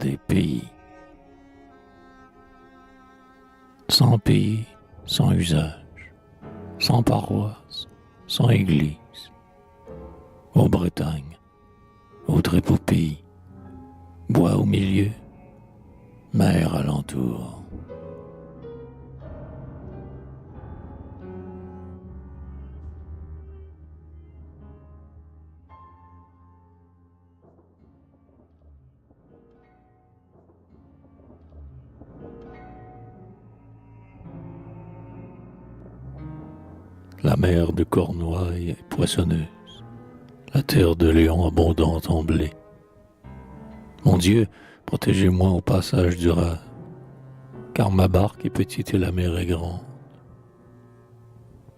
des pays. Sans pays, sans usage, sans paroisse, sans église. Ô Bretagne, ô très beau pays, bois au milieu, mer alentour. La mer de Cornouailles est poissonneuse, la terre de Léon abondante en blé. Mon Dieu, protégez-moi au passage du Rhin, car ma barque est petite et la mer est grande.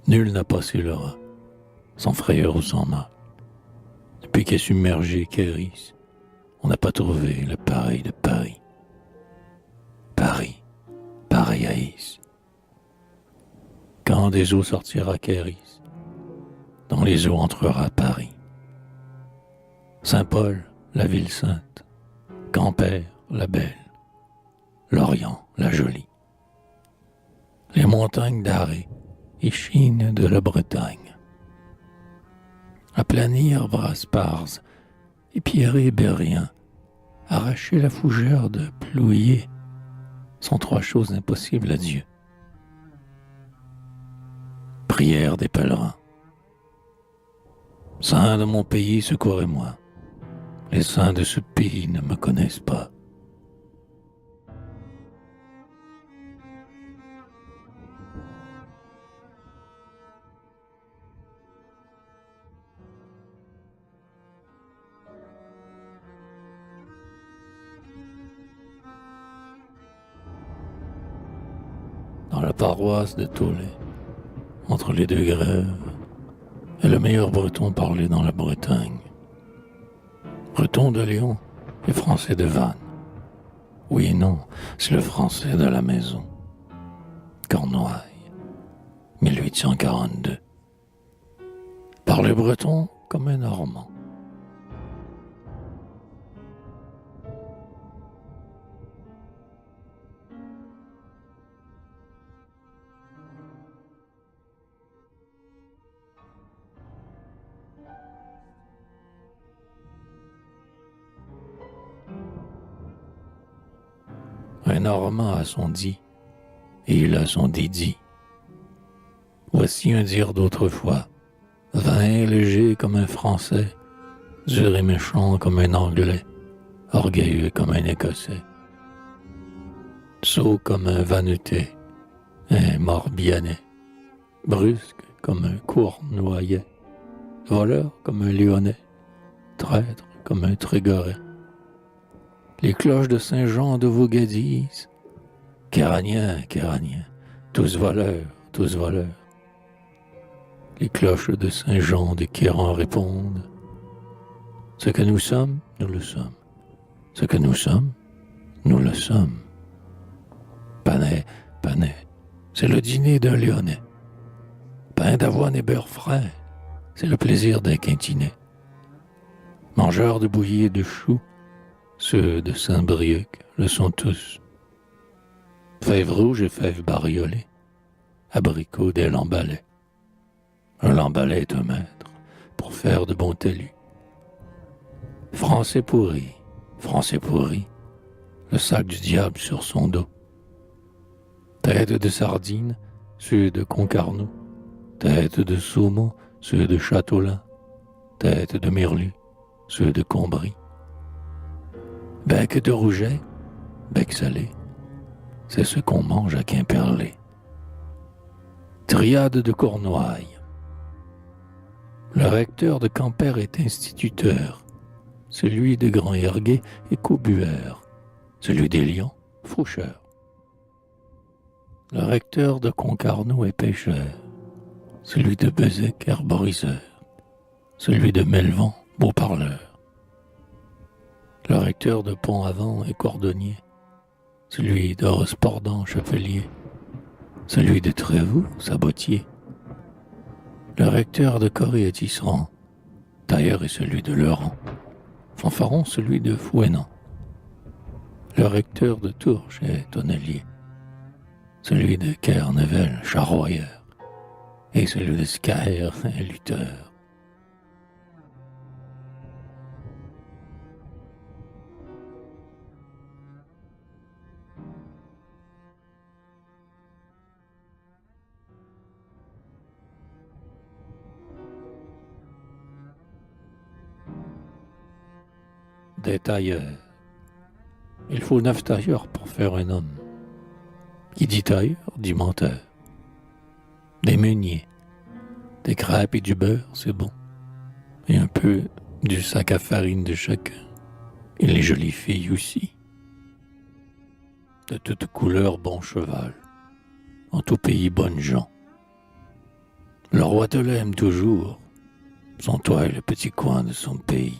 Nul n'a passé le Rhin, sans frayeur ou sans mal. Depuis qu'est submergé Kéris, on n'a pas trouvé le pareil de Paris. Paris, pareil à Is. Quand des eaux sortira Kéris, dans les eaux entrera Paris. Saint-Paul, la ville sainte, Quimper, la belle, Lorient, la jolie. Les montagnes d'Arrée et Chine de la Bretagne. Aplanir Braspars et pierrer Berrien, arracher la fougère de Plouillé, sont trois choses impossibles à Dieu. Prière des pèlerins. Saints de mon pays, secourez-moi. Les saints de ce pays ne me connaissent pas. Dans la paroisse de Tollet, entre les deux grèves, est le meilleur breton parlé dans la Bretagne. Breton de Lyon et français de Vannes. Oui et non, c'est le français de la maison. Cornouailles, 1842. Parler breton comme un Normand. Un Normand a son dit, et il a son dédit. Voici un dire d'autrefois, vain et léger comme un Français, dur et méchant comme un Anglais, orgueilleux comme un Écossais, sot comme un Vanutais, un Morbihanais, brusque comme un Cournoyais, voleur comme un Lyonnais, traître comme un Trégoret. Les cloches de Saint-Jean de Vaugad disent Kéranien, Kéranien, tous voleurs, tous voleurs. Les cloches de Saint-Jean de Kéran répondent ce que nous sommes, nous le sommes. Ce que nous sommes, nous le sommes. Panais, panais, c'est le dîner d'un Lyonnais. Pain d'avoine et beurre frais, c'est le plaisir d'un Quintinet. Mangeurs de bouillie et de choux, ceux de Saint-Brieuc le sont tous. Fèves rouges et fèves bariolées, abricots des lambalais. Un lambalais est un maître pour faire de bons talus. Français pourri, le sac du diable sur son dos. Tête de sardine, ceux de Concarneau. Tête de saumon, ceux de Châteaulin. Tête de merlu, ceux de Combry. Bec de rouget, bec salé, c'est ce qu'on mange à Quimperlé. Triade de Cornouailles. Le recteur de Quimper est instituteur, celui de Grand Herguet est cobueur, celui des Lions, faucheur. Le recteur de Concarneau est pêcheur, celui de Bézec herboriseur, celui de Melvan beau parleur. Le recteur de Pont-Avant est cordonnier, celui de Rospordant chapelier, celui de Trévoux sabotier. Le recteur de Corée est tisserand, tailleur est celui de Leurant, fanfaron celui de Fouesnant. Le recteur de Tourges est tonnelier, celui de Kernevel, charroyeur, et celui de Scaer, lutteur. Des tailleurs. Il faut 9 tailleurs pour faire un homme. Qui dit tailleur, dit menteur. Des meuniers, des crêpes et du beurre, c'est bon. Et un peu du sac à farine de chacun. Et les jolies filles aussi. De toutes couleurs, bon cheval. En tout pays, bonnes gens. Le roi te l'aime toujours. Son toit est le petit coin de son pays.